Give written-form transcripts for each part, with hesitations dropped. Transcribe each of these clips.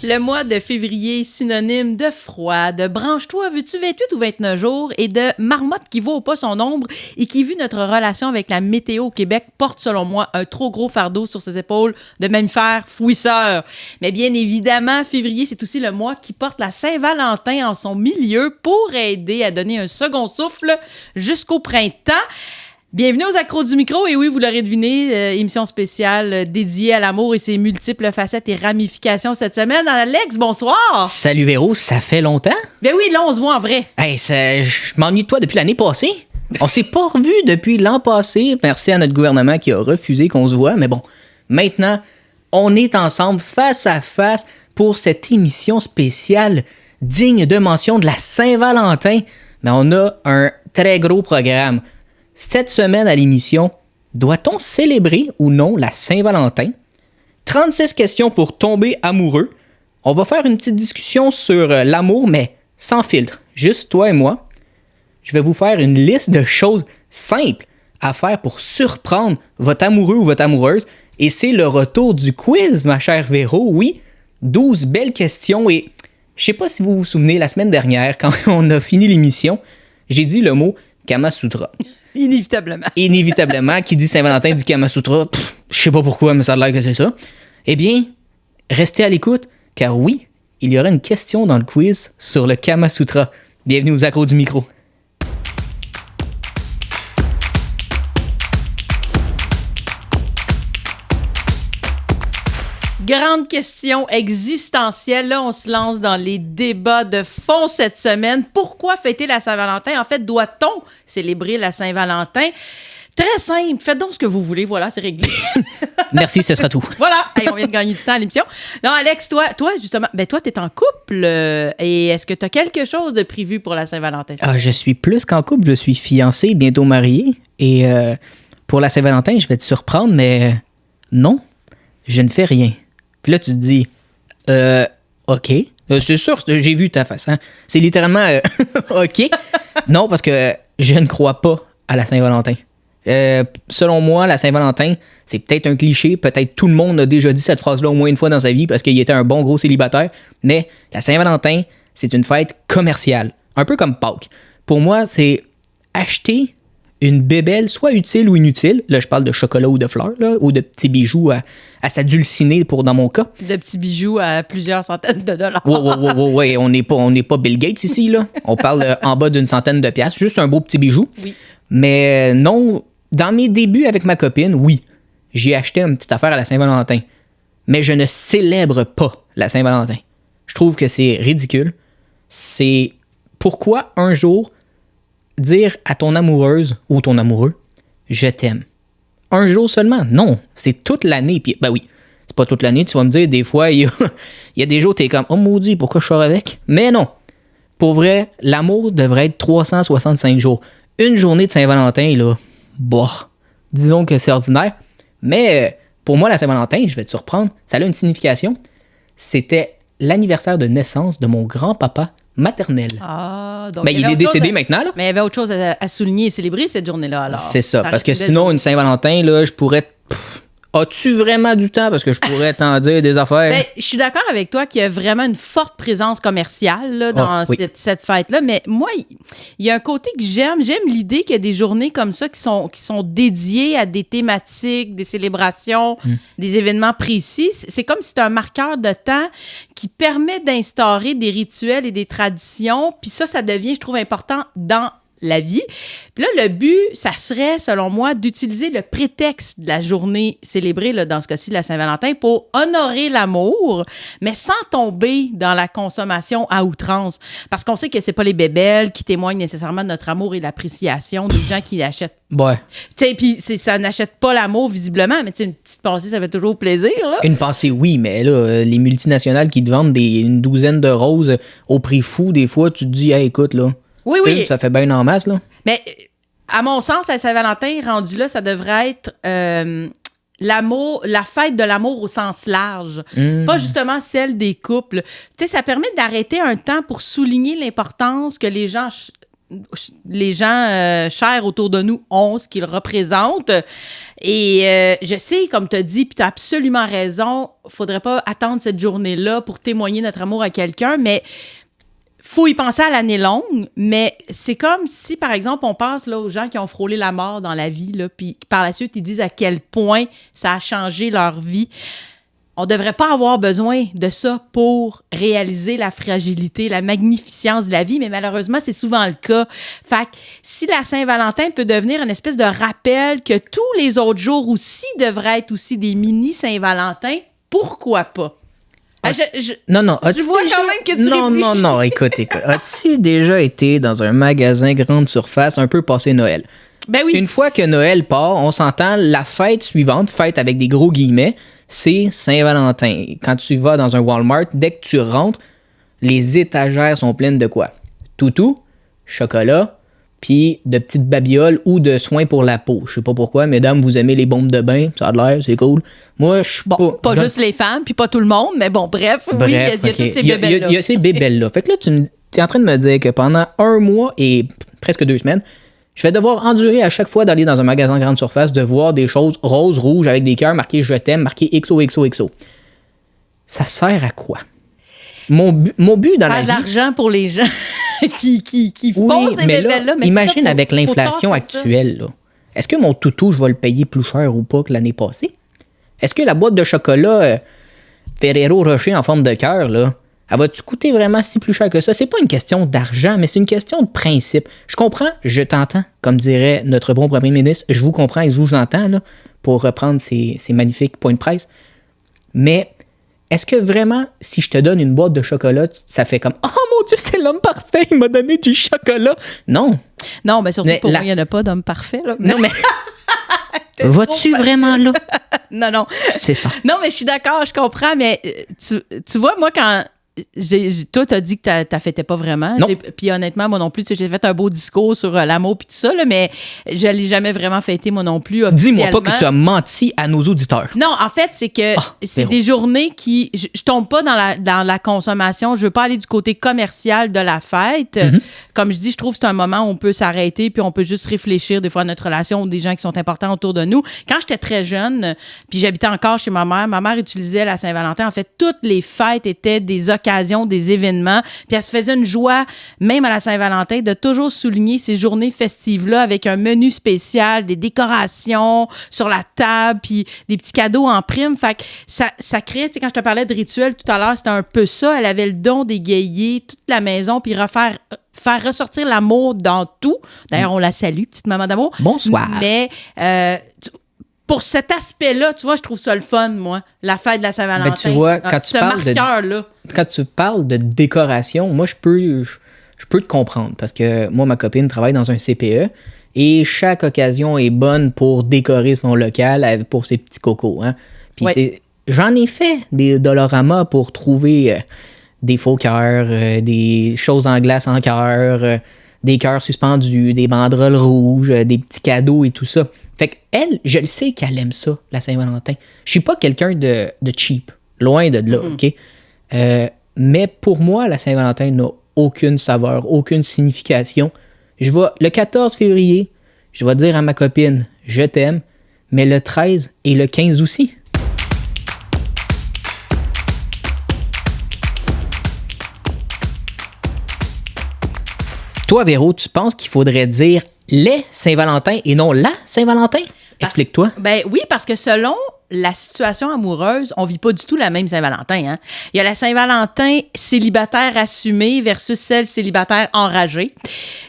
Le mois de février, synonyme de froid, de branche-toi, veux-tu 28 ou 29 jours, et de marmotte qui vaut pas son ombre et qui, vu notre relation avec la météo au Québec, porte, selon moi, un trop gros fardeau sur ses épaules de mammifère fouisseur. Mais bien évidemment, février, c'est aussi le mois qui porte la Saint-Valentin en son milieu pour aider à donner un second souffle jusqu'au printemps. Bienvenue aux Accros du micro, et oui, vous l'aurez deviné, émission spéciale dédiée à l'amour et ses multiples facettes et ramifications cette semaine. Alex, bonsoir! Salut Véro, ça fait longtemps? Ben oui, là, on se voit en vrai. Hey, je m'ennuie de toi depuis l'année passée. On s'est pas revus depuis l'an passé, merci à notre gouvernement qui a refusé qu'on se voit, mais bon, maintenant, on est ensemble face à face pour cette émission spéciale digne de mention de la Saint-Valentin. Mais on a un très gros programme. Cette semaine à l'émission, doit-on célébrer ou non la Saint-Valentin? 36 questions pour tomber amoureux. On va faire une petite discussion sur l'amour, mais sans filtre, juste toi et moi. Je vais vous faire une liste de choses simples à faire pour surprendre votre amoureux ou votre amoureuse. Et c'est le retour du quiz, ma chère Véro. Oui, 12 belles questions. Et je sais pas si vous vous souvenez, la semaine dernière, quand on a fini l'émission, j'ai dit le mot Kama Sutra. Inévitablement. Inévitablement, qui dit Saint-Valentin dit Kama Sutra. Je sais pas pourquoi, mais ça a l'air que c'est ça. Eh bien, restez à l'écoute, car oui, il y aura une question dans le quiz sur le Kama Sutra. Bienvenue aux Accros du micro. Grande question existentielle. Là, on se lance dans les débats de fond cette semaine. Pourquoi fêter la Saint-Valentin? En fait, doit-on célébrer la Saint-Valentin? Très simple. Faites donc ce que vous voulez. Voilà, c'est réglé. Merci, ce sera tout. Voilà. Hey, on vient de gagner du temps à l'émission. Non, Alex, toi justement, toi, t'es en couple. Et est-ce que t'as quelque chose de prévu pour la Saint-Valentin? Je suis plus qu'en couple. Je suis fiancé, bientôt marié. Et pour la Saint-Valentin, je vais te surprendre, mais non, je ne fais rien. Puis là, tu te dis, OK. C'est sûr, j'ai vu ta face. Hein? C'est littéralement, OK. Non, parce que je ne crois pas à la Saint-Valentin. Selon moi, la Saint-Valentin, c'est peut-être un cliché. Peut-être tout le monde a déjà dit cette phrase-là au moins une fois dans sa vie parce qu'il était un bon gros célibataire. Mais la Saint-Valentin, c'est une fête commerciale. Un peu comme Pâques. Pour moi, c'est acheter une bébelle, soit utile ou inutile. Là, je parle de chocolat ou de fleurs, là, ou de petits bijoux à s'adulciner dans mon cas. De petits bijoux à plusieurs centaines de dollars. Ouais, on n'est pas Bill Gates ici, là. On parle en bas d'une centaine de piastres. Juste un beau petit bijou. Oui. Mais non, dans mes débuts avec ma copine, oui, j'ai acheté une petite affaire à la Saint-Valentin. Mais je ne célèbre pas la Saint-Valentin. Je trouve que c'est ridicule. C'est pourquoi un jour dire à ton amoureuse ou ton amoureux « je t'aime ». Un jour seulement? Non, c'est toute l'année. Puis, ben oui, c'est pas toute l'année. Tu vas me dire, des fois, il y a des jours où t'es comme « oh maudit, pourquoi je sors avec? » Mais non. Pour vrai, l'amour devrait être 365 jours. Une journée de Saint-Valentin, là, bah, disons que c'est ordinaire. Mais pour moi, la Saint-Valentin, je vais te surprendre, ça a une signification. C'était l'anniversaire de naissance de mon grand-papa maternel. Ah, donc mais il est décédé maintenant, là. Mais il y avait autre chose à souligner et célébrer cette journée-là, alors. C'est ça, parce que sinon, une Saint-Valentin, là, je pourrais... As-tu vraiment du temps? Parce que je pourrais t'en dire des affaires. Ben, je suis d'accord avec toi qu'il y a vraiment une forte présence commerciale là, dans cette fête-là. Mais moi, il y a un côté que j'aime. J'aime l'idée qu'il y a des journées comme ça qui sont dédiées à des thématiques, des célébrations, des événements précis. C'est comme si c'était un marqueur de temps qui permet d'instaurer des rituels et des traditions. Puis ça devient, je trouve, important dans la vie. Puis là, le but, ça serait, selon moi, d'utiliser le prétexte de la journée célébrée, là, dans ce cas-ci, la Saint-Valentin, pour honorer l'amour, mais sans tomber dans la consommation à outrance. Parce qu'on sait que c'est pas les bébelles qui témoignent nécessairement de notre amour et de l'appréciation des gens qui l'achètent. Ouais. Tu sais, puis ça n'achète pas l'amour, visiblement, mais tu sais, une petite pensée, ça fait toujours plaisir, là. Une pensée, oui, mais là, les multinationales qui te vendent une douzaine de roses au prix fou, des fois, tu te dis, hey, écoute, là, oui. Ça fait bien en masse, là. Mais à mon sens, à Saint-Valentin, rendu là, ça devrait être l'amour, la fête de l'amour au sens large. Pas justement celle des couples. Tu sais, ça permet d'arrêter un temps pour souligner l'importance que les gens les gens chers autour de nous ont ce qu'ils représentent. Et je sais, comme tu as dit, puis tu as absolument raison, faudrait pas attendre cette journée-là pour témoigner notre amour à quelqu'un, mais faut y penser à l'année longue. Mais c'est comme si, par exemple, on pense là, aux gens qui ont frôlé la mort dans la vie, là, puis par la suite, ils disent à quel point ça a changé leur vie. On ne devrait pas avoir besoin de ça pour réaliser la fragilité, la magnificence de la vie, mais malheureusement, c'est souvent le cas. Fait que si la Saint-Valentin peut devenir une espèce de rappel que tous les autres jours aussi devraient être aussi des mini-Saint-Valentin, pourquoi pas? Non. Je vois quand même que tu réfléchis. Non, écoute. As-tu déjà été dans un magasin grande surface un peu passé Noël? Ben oui. Une fois que Noël part, on s'entend, la fête suivante, fête avec des gros guillemets, c'est Saint-Valentin. Quand tu vas dans un Walmart, dès que tu rentres, les étagères sont pleines de quoi? Toutou, chocolat, puis de petites babioles ou de soins pour la peau. Je sais pas pourquoi, mesdames, vous aimez les bombes de bain, ça a l'air, c'est cool. Moi, je suis pas juste les femmes, puis pas tout le monde, mais bon, bref, oui, il y a toutes ces bébelles-là. Il y a ces bébelles-là. Fait que là, tu es en train de me dire que pendant 1 mois et presque 2 semaines, je vais devoir endurer à chaque fois d'aller dans un magasin grande surface, de voir des choses roses, rouges, avec des cœurs marqués « Je t'aime », marqués « XOXOXO ». Ça sert à quoi? Mon but dans la vie... de l'argent pour les gens qui font ces bébelles-là. Mais imagine ça, avec l'inflation actuelle, là, est-ce que mon toutou, je vais le payer plus cher ou pas que l'année passée? Est-ce que la boîte de chocolat Ferrero Rocher en forme de cœur, là, elle va-tu coûter vraiment si plus cher que ça? C'est pas une question d'argent, mais c'est une question de principe. Je comprends, je t'entends, comme dirait notre bon premier ministre. Je vous comprends et je vous entends, là, pour reprendre ces magnifiques points de presse. Mais est-ce que vraiment, si je te donne une boîte de chocolat, ça fait comme « Oh mon Dieu, c'est l'homme parfait, il m'a donné du chocolat! » Non. Non, mais surtout pour moi, il n'y en a pas d'homme parfait. Là. Non, mais... Vas-tu vraiment là? Non. C'est ça. Non, mais je suis d'accord, je comprends, mais tu vois, moi, quand... toi, t'as dit que t'as pas vraiment. Non. Puis honnêtement, moi non plus, j'ai fait un beau discours sur l'amour puis tout ça, là, mais je l'ai jamais vraiment fêté, moi non plus, officiellement. Dis-moi pas que tu as menti à nos auditeurs. Non, en fait, c'est que c'est des journées qui... Je tombe pas dans la consommation. Je veux pas aller du côté commercial de la fête. Mm-hmm. Comme je dis, je trouve que c'est un moment où on peut s'arrêter puis on peut juste réfléchir des fois à notre relation ou des gens qui sont importants autour de nous. Quand j'étais très jeune, puis j'habitais encore chez ma mère utilisait la Saint-Valentin. En fait, toutes les fêtes étaient des occasions, des événements. Puis elle se faisait une joie, même à la Saint-Valentin, de toujours souligner ces journées festives-là avec un menu spécial, des décorations sur la table, puis des petits cadeaux en prime. Fait que ça crée, tu sais, quand je te parlais de rituel tout à l'heure, c'était un peu ça. Elle avait le don d'égayer toute la maison puis faire ressortir l'amour dans tout. D'ailleurs, on la salue, petite maman d'amour. Bonsoir. Mais pour cet aspect-là, tu vois, je trouve ça le fun, moi, la fête de la Saint-Valentin. Ben, tu vois, quand tu parles de décoration, moi, je peux te comprendre parce que moi, ma copine travaille dans un CPE et chaque occasion est bonne pour décorer son local pour ses petits cocos. Hein? Puis j'en ai fait des doloramas pour trouver des faux cœurs, des choses en glace en cœur, des cœurs suspendus, des banderoles rouges, des petits cadeaux et tout ça. Fait qu'elle, je le sais qu'elle aime ça, la Saint-Valentin. Je suis pas quelqu'un de cheap, loin de là, OK? Mais pour moi, la Saint-Valentin n'a aucune saveur, aucune signification. Le 14 février, je vais dire à ma copine, je t'aime, mais le 13 et le 15 aussi. Toi, Véro, tu penses qu'il faudrait dire les Saint-Valentin et non la Saint-Valentin? Explique-toi. Ben oui, parce que selon la situation amoureuse, on vit pas du tout la même Saint-Valentin. Hein? Il y a la Saint-Valentin célibataire assumée versus celle célibataire enragée.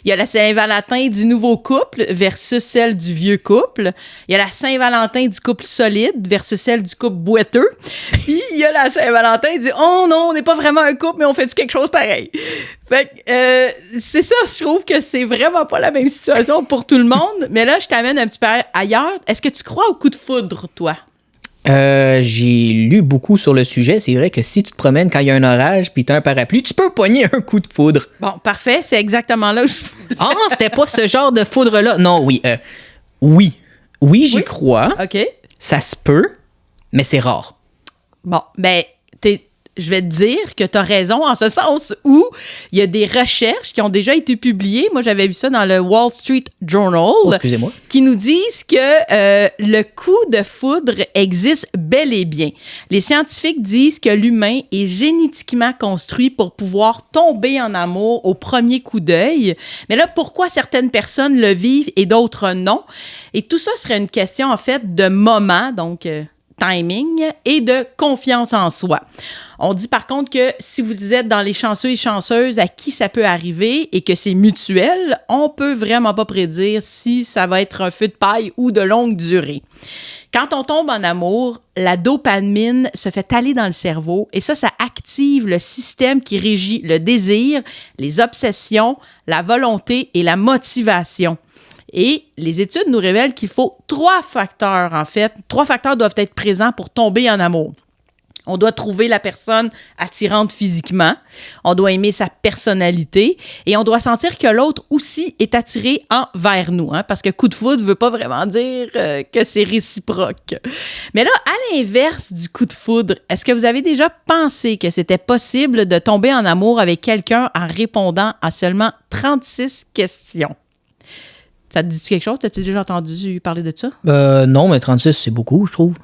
Il y a la Saint-Valentin du nouveau couple versus celle du vieux couple. Il y a la Saint-Valentin du couple solide versus celle du couple boiteux. Puis il y a la Saint-Valentin du « Oh non, on n'est pas vraiment un couple, mais on fait quelque chose pareil. » Fait que c'est ça, je trouve que c'est vraiment pas la même situation pour tout le monde. Mais là, je t'amène un petit peu ailleurs. Est-ce que tu crois au coup de foudre, toi? J'ai lu beaucoup sur le sujet. C'est vrai que si tu te promènes quand il y a un orage puis tu as un parapluie, tu peux pogner un coup de foudre. Bon, parfait. C'est exactement là où je voulais. Ah, c'était pas ce genre de foudre-là. Non, oui. Oui, j'y crois. OK. Ça se peut, mais c'est rare. Bon, ben, je vais te dire que tu as raison en ce sens où il y a des recherches qui ont déjà été publiées. Moi, j'avais vu ça dans le Wall Street Journal. Excusez-moi. Qui nous disent que le coup de foudre existe bel et bien. Les scientifiques disent que l'humain est génétiquement construit pour pouvoir tomber en amour au premier coup d'œil. Mais là, pourquoi certaines personnes le vivent et d'autres non? Et tout ça serait une question, en fait, de moment, donc timing, et de confiance en soi. On dit par contre que si vous êtes dans les chanceux et chanceuses à qui ça peut arriver et que c'est mutuel, on peut vraiment pas prédire si ça va être un feu de paille ou de longue durée. Quand on tombe en amour, la dopamine se fait aller dans le cerveau et ça active le système qui régit le désir, les obsessions, la volonté et la motivation. Et les études nous révèlent qu'il faut 3 facteurs, en fait. 3 facteurs doivent être présents pour tomber en amour. On doit trouver la personne attirante physiquement, on doit aimer sa personnalité et on doit sentir que l'autre aussi est attiré envers nous, hein, parce que coup de foudre ne veut pas vraiment dire que c'est réciproque. Mais là, à l'inverse du coup de foudre, est-ce que vous avez déjà pensé que c'était possible de tomber en amour avec quelqu'un en répondant à seulement 36 questions? Ça te dit quelque chose? T'as-tu déjà entendu parler de ça? Non, mais 36, c'est beaucoup, je trouve.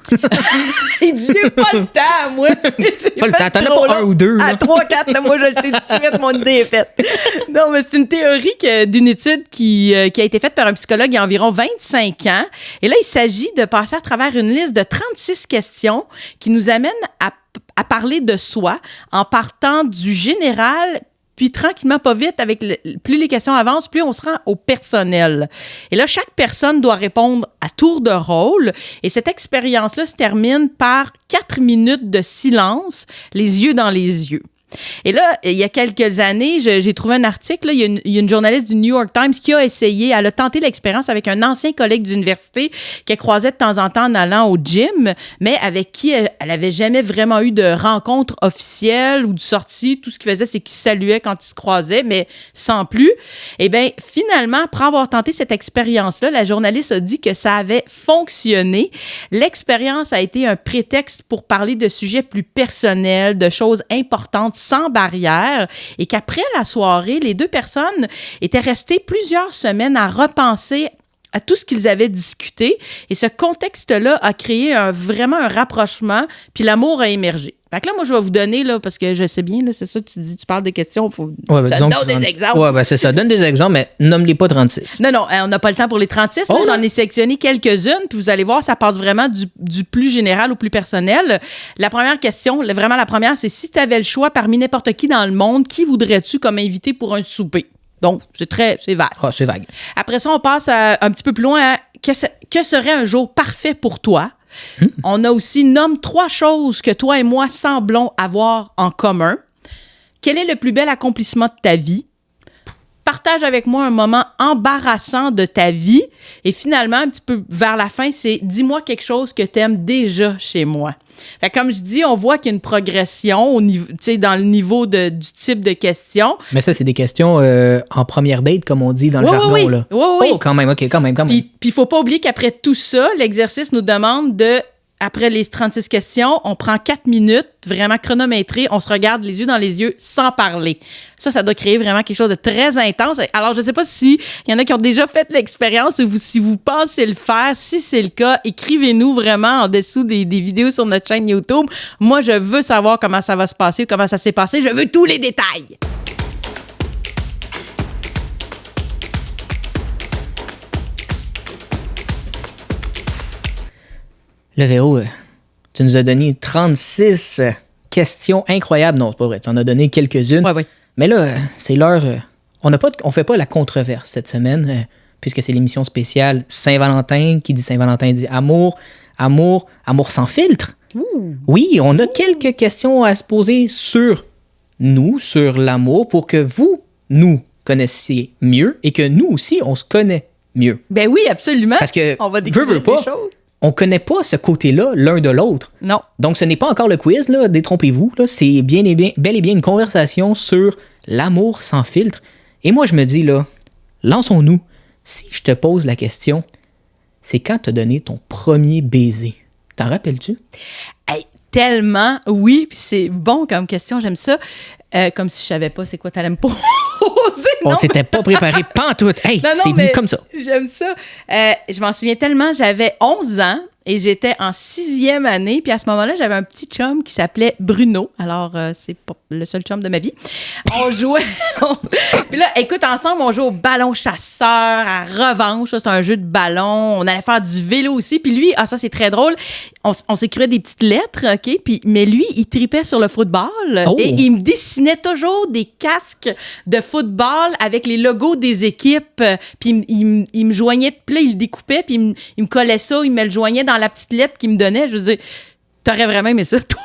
Il dit, j'ai pas le temps, moi. Pas le temps, t'en as pas un ou deux. À 3, 4, là, moi, je le sais tout de suite, mon idée est faite. Non, mais c'est une théorie d'une étude qui a été faite par un psychologue il y a environ 25 ans. Et là, il s'agit de passer à travers une liste de 36 questions qui nous amènent à parler de soi en partant du général. Puis tranquillement, pas vite, plus les questions avancent, plus on se rend au personnel. Et là, chaque personne doit répondre à tour de rôle. Et cette expérience-là se termine par 4 minutes de silence, les yeux dans les yeux. Et là, il y a quelques années, j'ai trouvé un article, là, il y a une journaliste du New York Times qui a essayé, elle a tenté l'expérience avec un ancien collègue d'université qu'elle croisait de temps en temps en allant au gym, mais avec qui elle avait jamais vraiment eu de rencontre officielle ou de sortie. Tout ce qu'il faisait, c'est qu'il saluait quand ils se croisaient, mais sans plus. Eh bien, finalement, après avoir tenté cette expérience-là, la journaliste a dit que ça avait fonctionné. L'expérience a été un prétexte pour parler de sujets plus personnels, de choses importantes, sans barrière, et qu'après la soirée, les 2 personnes étaient restées plusieurs semaines à repenser à tout ce qu'ils avaient discuté. Et ce contexte-là a créé vraiment un rapprochement, puis l'amour a émergé. Fait que là, moi, je vais vous donner, là, parce que je sais bien, là, c'est ça, tu dis, tu parles des questions, il faut donner des exemples. Ouais, ben c'est ça, donne des exemples, mais nomme-les pas 36. Non, on n'a pas le temps pour les 36. Là, j'en ai sélectionné quelques-unes, puis vous allez voir, ça passe vraiment du plus général au plus personnel. La première question, vraiment la première, c'est si tu avais le choix parmi n'importe qui dans le monde, qui voudrais-tu comme invité pour un souper? Donc, c'est vague. Ah, c'est vague. Après ça, on passe un petit peu plus loin à que serait un jour parfait pour toi? On a aussi nomme 3 choses que toi et moi semblons avoir en commun. Quel est le plus bel accomplissement de ta vie? Partage avec moi un moment embarrassant de ta vie. Et finalement, un petit peu vers la fin, c'est dis-moi quelque chose que tu aimes déjà chez moi. Fait que comme je dis, on voit qu'il y a une progression au niveau, dans le niveau du type de questions. Mais ça, c'est des questions en première date, comme on dit dans le jargon. Oui. Là. Oui. Oh, quand même, OK, quand même. Puis il faut pas oublier qu'après tout ça, l'exercice nous demande après les 36 questions, on prend 4 minutes, vraiment chronométré, on se regarde les yeux dans les yeux sans parler. Ça doit créer vraiment quelque chose de très intense. Alors, je ne sais pas s'il y en a qui ont déjà fait l'expérience ou si vous pensez le faire. Si c'est le cas, écrivez-nous vraiment en dessous des vidéos sur notre chaîne YouTube. Moi, je veux savoir comment ça va se passer, comment ça s'est passé. Je veux tous les détails. Le Véro, tu nous as donné 36 questions incroyables. Non, c'est pas vrai, tu en as donné quelques-unes. Oui. Mais là, c'est l'heure... on fait pas la controverse cette semaine, puisque c'est l'émission spéciale Saint-Valentin. Qui dit Saint-Valentin dit amour sans filtre. Ouh. Oui, on a quelques questions à se poser sur nous, sur l'amour, pour que vous nous connaissiez mieux et que nous aussi, on se connaît mieux. Ben oui, absolument. Parce que, on va découvrir des choses. On connaît pas ce côté-là l'un de l'autre. Non. Donc, ce n'est pas encore le quiz, là, détrompez-vous. Là, c'est bel et bien une conversation sur l'amour sans filtre. Et moi, je me dis, là, lançons-nous. Si je te pose la question, c'est quand tu as donné ton premier baiser. T'en rappelles-tu? Hey, tellement, oui, puis c'est bon comme question, j'aime ça. Comme si je savais pas c'est quoi t'allais me poser. On s'était pas préparé pantoute. Hey, non, c'est venu comme ça. J'aime ça. Je m'en souviens tellement, j'avais 11 ans et j'étais en 6e année. Puis à ce moment-là, j'avais un petit chum qui s'appelait Bruno. Alors, c'est pas le seul chum de ma vie. On jouait. Puis là, écoute, ensemble, on jouait au ballon chasseur, à revanche. C'est un jeu de ballon. On allait faire du vélo aussi. Puis lui, ça, c'est très drôle. On s'écrivait des petites lettres, OK? Mais lui, il tripait sur le football. Oh. Et il me dessinait toujours des casques de football avec les logos des équipes. Puis il me joignait, puis là, il le découpait, puis il me collait ça, il me le joignait dans la petite lettre qu'il me donnait. Je veux dire, t'aurais vraiment aimé ça, toi,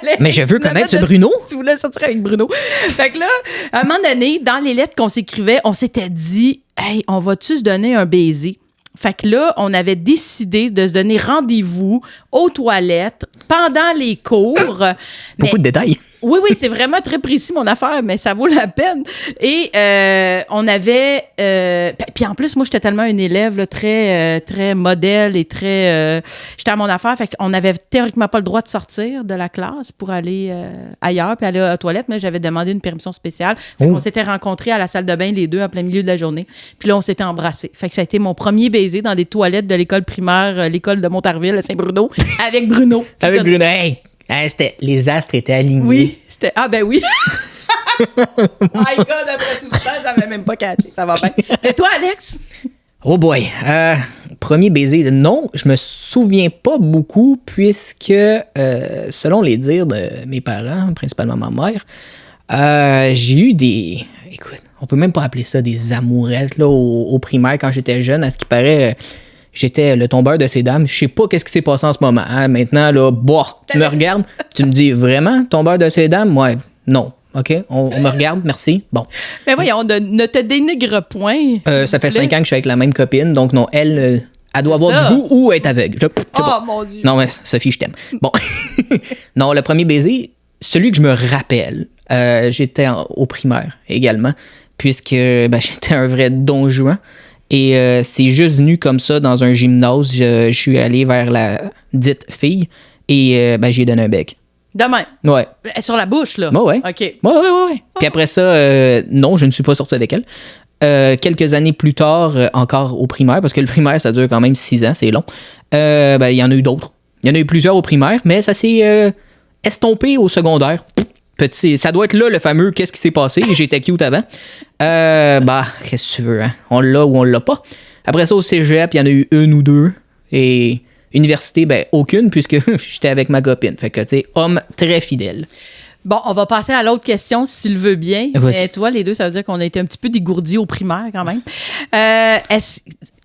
Alex? Mais je veux connaître ce Bruno. Tu voulais sortir avec Bruno. Fait que là, à un moment donné, dans les lettres qu'on s'écrivait, on s'était dit, hey, on va-tu se donner un baiser? Fait que là, on avait décidé de se donner rendez-vous aux toilettes pendant les cours. Beaucoup de détails. Oui, c'est vraiment très précis, mon affaire, mais ça vaut la peine. Et on avait... puis en plus, moi, j'étais tellement une élève là, très modèle et très... j'étais à mon affaire, fait qu'on n'avait théoriquement pas le droit de sortir de la classe pour aller ailleurs, puis aller aux toilettes, mais j'avais demandé une permission spéciale. Fait qu'on s'était rencontrés à la salle de bain, les deux, en plein milieu de la journée. Puis là, on s'était embrassés. Fait que ça a été mon premier baiser dans des toilettes de l'école primaire, l'école de Montarville, à Saint-Bruno, avec Bruno. Avec Bruno, hey! Les astres étaient alignés. Oui, c'était... Ah, ben oui! My God, après tout ça, ça m'avait même pas catché. Ça va bien. Et toi, Alex? Oh boy! Premier baiser, non, je me souviens pas beaucoup puisque, selon les dires de mes parents, principalement ma mère, j'ai eu des... Écoute, on peut même pas appeler ça des amourettes là, au primaire quand j'étais jeune. À ce qui paraît... J'étais le tombeur de ces dames. Je sais pas qu'est-ce qui s'est passé en ce moment. Hein. Maintenant, là, tu me regardes, tu me dis, vraiment, tombeur de ces dames? Ouais, non. OK, on me regarde, merci. Bon. Mais voyons, ne te dénigre point. Ça fait 5 ans que je suis avec la même copine, donc non, elle doit avoir du goût ou être aveugle. Mon Dieu. Non, mais Sophie, je t'aime. Bon. Non, le premier baiser, celui que je me rappelle, j'étais au primaire également, puisque j'étais un vrai don Juan. Et c'est juste venu comme ça dans un gymnase. Je suis allé vers la dite fille et j'ai donné un bec. De même? Ouais. Sur la bouche, là? Ouais. OK. Ouais. Puis après ça, non, je ne suis pas sorti avec elle. Quelques années plus tard, encore au primaire, parce que le primaire, ça dure quand même 6 ans, c'est long. Il y en a eu d'autres. Il y en a eu plusieurs au primaire, mais ça s'est estompé au secondaire. Petit, ça doit être là le fameux « qu'est-ce qui s'est passé ?» J'étais cute avant. Qu'est-ce que tu veux, hein? On l'a ou on l'a pas. Après ça, au cégep, il y en a eu 1 ou 2. Et université, aucune, puisque j'étais avec ma copine. Fait que, tu sais, homme très fidèle. Bon, on va passer à l'autre question, si tu le veux bien. Mais tu vois, les deux, ça veut dire qu'on a été un petit peu dégourdis au primaire, quand même.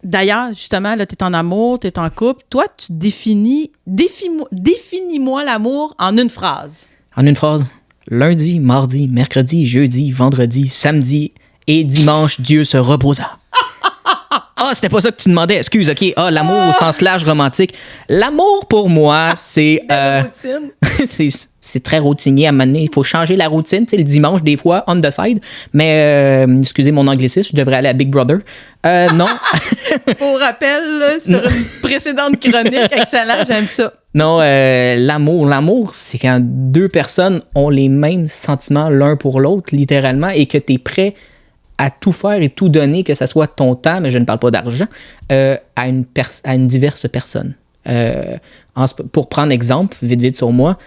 D'ailleurs, justement, là, t'es en amour, t'es en couple. Toi, tu définis-moi l'amour en une phrase. En une phrase? Lundi, mardi, mercredi, jeudi, vendredi, samedi et dimanche, Dieu se reposa. C'était pas ça que tu demandais. Excuse, OK. L'amour au sens large romantique. L'amour, pour moi, c'est... c'est très routinier à un moment donné. Il faut changer la routine. Tu sais, le dimanche, des fois, on the side. Mais, excusez mon anglicisme, je devrais aller à Big Brother. Non. Pour rappel, là, sur une précédente chronique, excellent, j'aime ça. Non, l'amour, c'est quand 2 personnes ont les mêmes sentiments l'un pour l'autre, littéralement, et que tu es prêt à tout faire et tout donner, que ce soit ton temps, mais je ne parle pas d'argent, à une diverse personne. Pour prendre exemple, vite sur moi,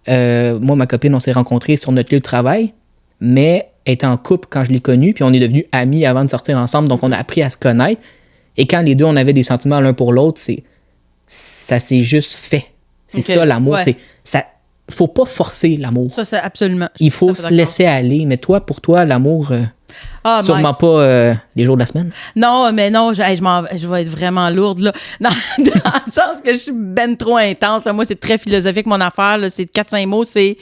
ma copine, on s'est rencontrés sur notre lieu de travail, mais elle était en couple quand je l'ai connue, puis on est devenus amis avant de sortir ensemble, donc on a appris à se connaître. Et quand les deux, on avait des sentiments l'un pour l'autre, ça s'est juste fait. C'est ça, l'amour. Ouais. Faut pas forcer l'amour. Ça, c'est absolument. Il faut se laisser aller. Mais pour toi, l'amour, sûrement pas les jours de la semaine. Non, mais non, je vais être vraiment lourde, là. Dans le sens que je suis ben trop intense. Là. Moi, c'est très philosophique, mon affaire. Là. C'est 4-5 mots, c'est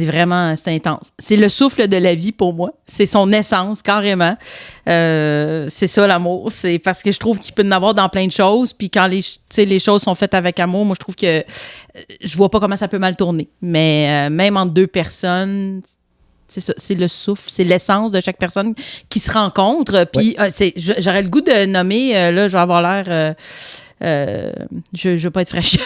vraiment, c'est intense. C'est le souffle de la vie pour moi. C'est son essence, carrément. C'est ça, l'amour. C'est parce que je trouve qu'il peut y en avoir dans plein de choses. Puis quand les choses sont faites avec amour, moi, je trouve que je vois pas comment ça peut mal tourner. Mais même entre 2 personnes, c'est ça, c'est le souffle, c'est l'essence de chaque personne qui se rencontre. Puis j'aurais le goût de nommer, là, je vais avoir l'air... je veux pas être fraîcheur,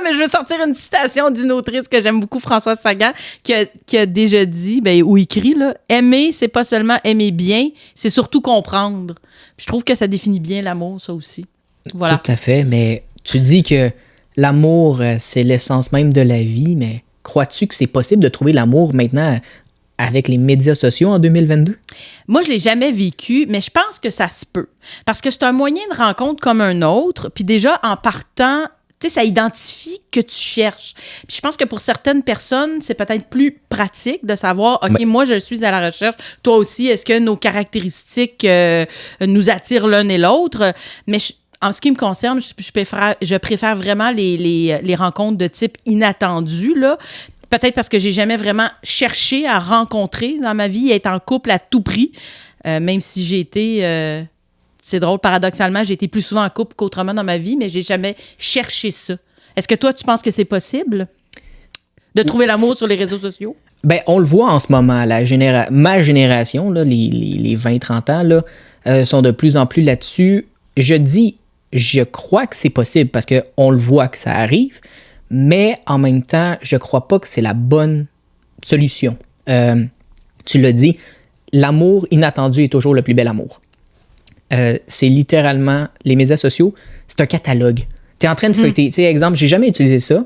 mais je veux sortir une citation d'une autrice que j'aime beaucoup, Françoise Sagan, qui a déjà dit, ou écrit, là, aimer, c'est pas seulement aimer bien, c'est surtout comprendre. Puis je trouve que ça définit bien l'amour, ça aussi. Voilà. Tout à fait, mais tu dis que l'amour, c'est l'essence même de la vie, mais crois-tu que c'est possible de trouver l'amour maintenant avec les médias sociaux en 2022? Moi, je l'ai jamais vécu, mais je pense que ça se peut. Parce que c'est un moyen de rencontre comme un autre. Puis déjà, en partant, tu sais, ça identifie que tu cherches. Puis je pense que pour certaines personnes, c'est peut-être plus pratique de savoir, OK, moi, je suis à la recherche. Toi aussi, est-ce que nos caractéristiques nous attirent l'un et l'autre? Mais en ce qui me concerne, je préfère vraiment les rencontres de type inattendu, là. Peut-être parce que j'ai jamais vraiment cherché à rencontrer dans ma vie, être en couple à tout prix, même si j'ai été... c'est drôle, paradoxalement, j'ai été plus souvent en couple qu'autrement dans ma vie, mais j'ai jamais cherché ça. Est-ce que toi, tu penses que c'est possible de trouver l'amour sur les réseaux sociaux? Ben, on le voit en ce moment. Ma génération, là, les 20-30 ans, là, sont de plus en plus là-dessus. Je crois que c'est possible parce qu'on le voit que ça arrive, mais en même temps, je crois pas que c'est la bonne solution. Tu l'as dit, l'amour inattendu est toujours le plus bel amour. C'est littéralement, les médias sociaux, c'est un catalogue. Tu es en train de feuilleter. Tu sais, exemple, j'ai jamais utilisé ça,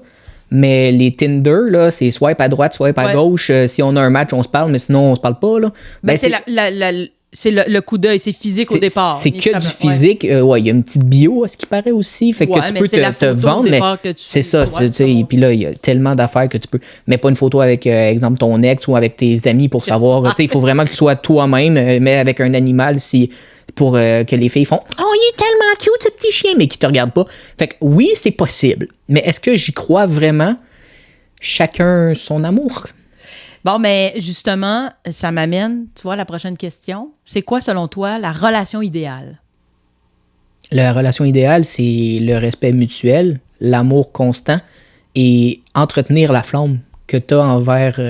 mais les Tinder, là, c'est swipe à droite, swipe à gauche. Si on a un match, on se parle, mais sinon, on se parle pas. Là. Ben, c'est le coup d'œil, c'est physique au départ. C'est que du physique. Ouais, il y a une petite bio, à ce qui paraît aussi. Fait que tu peux te vendre, mais c'est ça. Et puis là, il y a tellement d'affaires que tu peux. Mais pas une photo avec, exemple, ton ex ou avec tes amis pour savoir. Il faut vraiment que tu sois toi-même, mais avec un animal pour que les filles font « Oh, il est tellement cute, ce petit chien! » mais qui te regardent pas. Fait que oui, c'est possible. Mais est-ce que j'y crois vraiment? Chacun son amour. Bon, mais justement, ça m'amène, tu vois, à la prochaine question. C'est quoi, selon toi, la relation idéale? La relation idéale, c'est le respect mutuel, l'amour constant et entretenir la flamme que tu as envers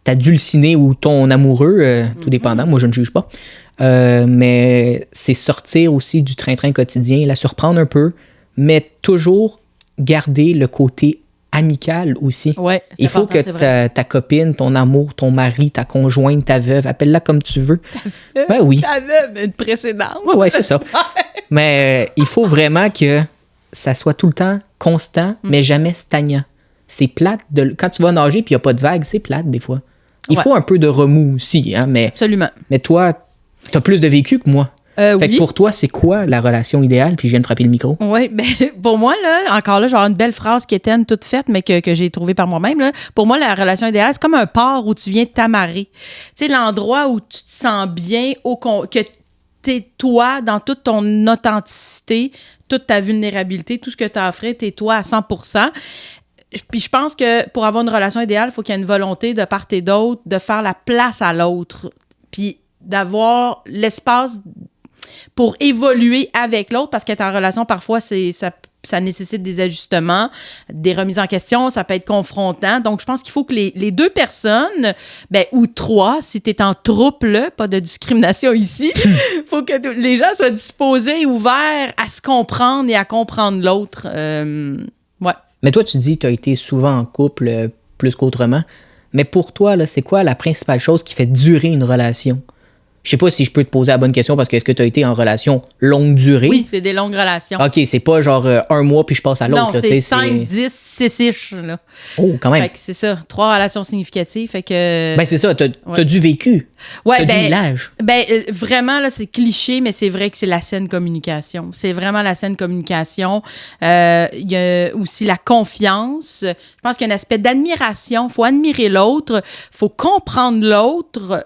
ta dulcinée ou ton amoureux, tout dépendant. Moi, je ne juge pas. Mais c'est sortir aussi du train-train quotidien, la surprendre un peu, mais toujours garder le côté amical aussi. Ouais, il faut que ta copine, ton amour, ton mari, ta conjointe, ta veuve, appelle-la comme tu veux. Ta veuve? Ouais, oui. Ta veuve, une précédente. Oui, c'est ça. Mais il faut vraiment que ça soit tout le temps constant, mais jamais stagnant. C'est plate. Quand tu vas nager et il n'y a pas de vagues, c'est plate des fois. Il faut un peu de remous aussi. Hein, mais, absolument. Mais toi, tu as plus de vécu que moi. Fait oui. que pour toi, c'est quoi la relation idéale? Puis je viens de frapper le micro. Oui, ben pour moi, là, encore là, genre une belle phrase qui était toute faite, mais que j'ai trouvée par moi-même. Là. Pour moi, la relation idéale, c'est comme un port où tu viens t'amarrer. Tu sais, l'endroit où tu te sens bien, que t'es toi dans toute ton authenticité, toute ta vulnérabilité, tout ce que tu as offert, t'es toi à 100%. Puis je pense que pour avoir une relation idéale, il faut qu'il y ait une volonté de part et d'autre de faire la place à l'autre. Puis d'avoir l'espace pour évoluer avec l'autre, parce qu'être en relation, parfois, ça nécessite des ajustements, des remises en question, ça peut être confrontant. Donc, je pense qu'il faut que les deux personnes, ou trois, si tu es en trouble, pas de discrimination ici, il faut que les gens soient disposés et ouverts à se comprendre et à comprendre l'autre. Ouais. Mais toi, tu dis que tu as été souvent en couple plus qu'autrement. Mais pour toi, là, c'est quoi la principale chose qui fait durer une relation? Je sais pas si je peux te poser la bonne question parce que est-ce que tu as été en relation longue durée? Oui, c'est des longues relations. OK, c'est pas genre un mois puis je passe à l'autre. Non, là, c'est 5, 10, 6-ish. Là. Oh, quand même. Fait que c'est ça, 3 relations significatives. Fait que... Ben c'est ça, t'as du vécu. Ouais, t'as du village. Vraiment, là, c'est cliché, mais c'est vrai que c'est la saine communication. C'est vraiment la saine communication. Il y a aussi la confiance. Je pense qu'il y a un aspect d'admiration. Il faut admirer l'autre. Il faut comprendre l'autre.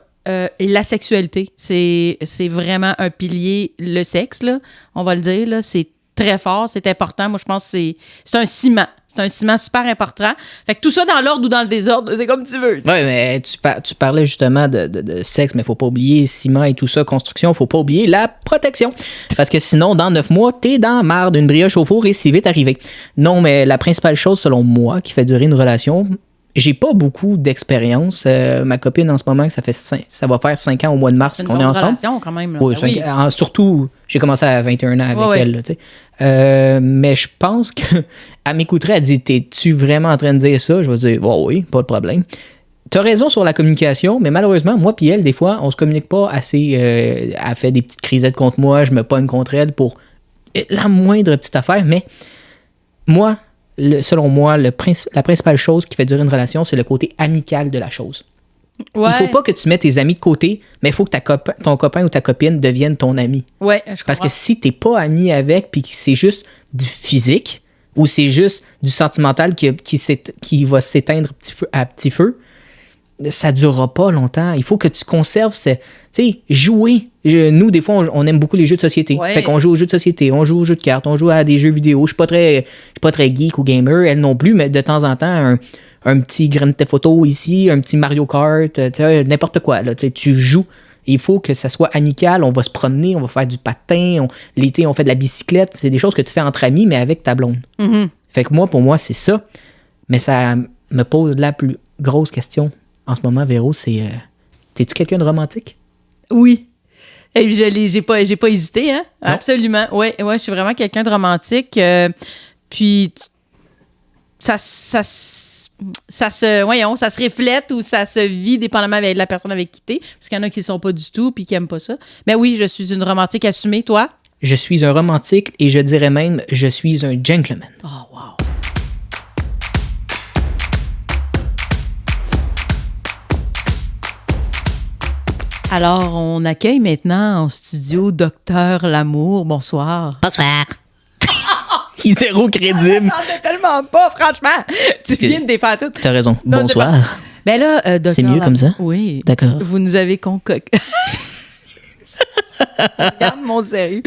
Et la sexualité, c'est vraiment un pilier, le sexe, là, on va le dire, là, c'est très fort, c'est important. Moi, je pense que c'est un ciment. C'est un ciment super important. Fait que tout ça dans l'ordre ou dans le désordre, c'est comme tu veux. Oui, mais tu parlais justement de sexe, mais il ne faut pas oublier ciment et tout ça, construction, il ne faut pas oublier la protection. Parce que sinon, dans 9 mois, t'es dans la marre d'une brioche au four et si vite arrivé. Non, mais la principale chose, selon moi, qui fait durer une relation, j'ai pas beaucoup d'expérience. Ma copine, en ce moment, ça va faire 5 ans au mois de mars qu'on est ensemble. Relation, quand même. Là. Oui, surtout, j'ai commencé à 21 ans avec elle. Là, tu sais. Mais je pense qu'elle m'écouterait, elle dit, t'es-tu vraiment en train de dire ça? Je vais dire, oui, pas de problème. T'as raison sur la communication, mais malheureusement, moi puis elle, des fois, on se communique pas assez. Elle fait des petites crisettes contre moi, je me pogne contre elle pour la moindre petite affaire, mais moi, selon moi, la principale chose qui fait durer une relation, c'est le côté amical de la chose. Ouais. Il faut pas que tu mettes tes amis de côté, mais il faut que ton copain ou ta copine devienne ton ami. Ouais, je comprends. Parce que si t'es pas ami avec, puis que c'est juste du physique, ou c'est juste du sentimental qui va s'éteindre à petit feu, ça durera pas longtemps. Il faut que tu conserves tu sais, jouer. Nous, des fois, on aime beaucoup les jeux de société. Ouais. Fait qu'on joue aux jeux de société, on joue aux jeux de cartes, on joue à des jeux vidéo. Je suis pas très geek ou gamer, elle non plus, mais de temps en temps, un petit Grand Theft Auto ici, un petit Mario Kart, n'importe quoi. Là, tu joues. Il faut que ça soit amical. On va se promener, on va faire du patin. L'été, on fait de la bicyclette. C'est des choses que tu fais entre amis, mais avec ta blonde. Mm-hmm. Fait que pour moi, c'est ça. Mais ça me pose la plus grosse question en ce moment, Véro, c'est t'es-tu quelqu'un de romantique? Oui. Et j'ai pas hésité, hein? Non? Absolument. Ouais, je suis vraiment quelqu'un de romantique. Puis ça se reflète ou ça se vit dépendamment avec la personne avec qui t'es. Parce qu'il y en a qui ne sont pas du tout puis qui n'aiment pas ça. Mais oui, je suis une romantique assumée. Toi? Je suis un romantique et je dirais même je suis un gentleman. Oh, wow. Alors, on accueille maintenant en studio Docteur Lamour. Bonsoir. Bonsoir. Il est zéro crédible. C'est tellement pas, franchement. Tu viens de défaire tout. T'as raison. Non, bonsoir. Ben là, Docteur c'est mieux comme ça? Oui. D'accord. Vous nous avez concocté... Regarde mon sérieux.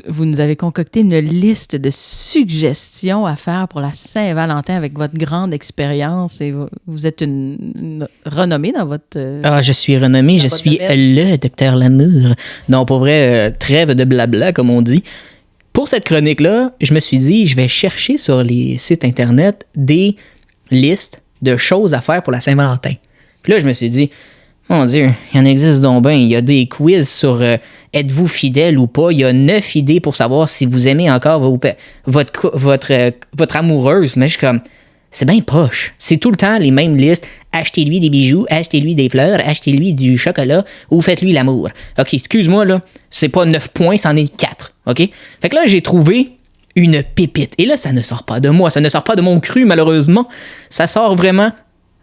Vous nous avez concocté une liste de suggestions à faire pour la Saint-Valentin avec votre grande expérience et vous êtes une renommée dans votre... je suis renommé, je suis le Docteur Lamour. Non, pour vrai, trêve de blabla, comme on dit. Pour cette chronique-là, je me suis dit, je vais chercher sur les sites Internet des listes de choses à faire pour la Saint-Valentin. Puis là, je me suis dit... Mon Dieu, il en existe donc bien. Il y a des quiz sur êtes-vous fidèle ou pas. Il y a 9 idées pour savoir si vous aimez encore votre amoureuse. Mais je suis comme, c'est bien poche. C'est tout le temps les mêmes listes. Achetez-lui des bijoux, achetez-lui des fleurs, achetez-lui du chocolat ou faites-lui l'amour. OK, excuse-moi, là, c'est pas 9 points, c'en est 4. OK? Fait que là, j'ai trouvé une pépite. Et là, ça ne sort pas de moi. Ça ne sort pas de mon cru, malheureusement. Ça sort vraiment...